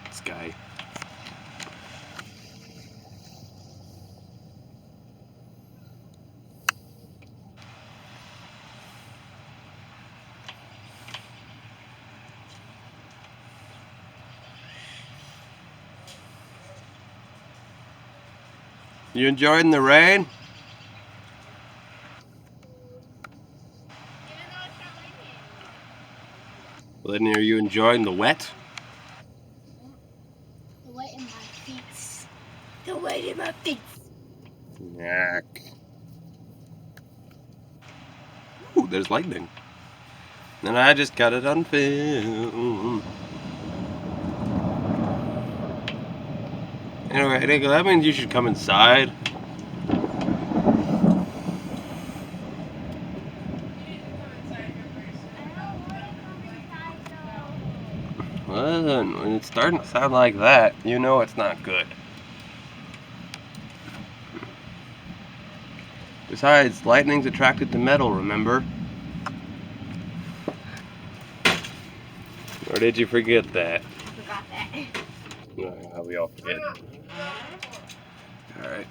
This guy. You enjoying the rain? Well, then are you enjoying the wet? The wet in my feet. The wet in my feet. Yuck. Ooh, there's lightning. And I just got it on film. Anyway, Nico, that means you should come inside. Well, when it's starting to sound like that, you know it's not good. Besides, lightning's attracted to metal, remember? Or did you forget that? I forgot that. We all forget. Alright.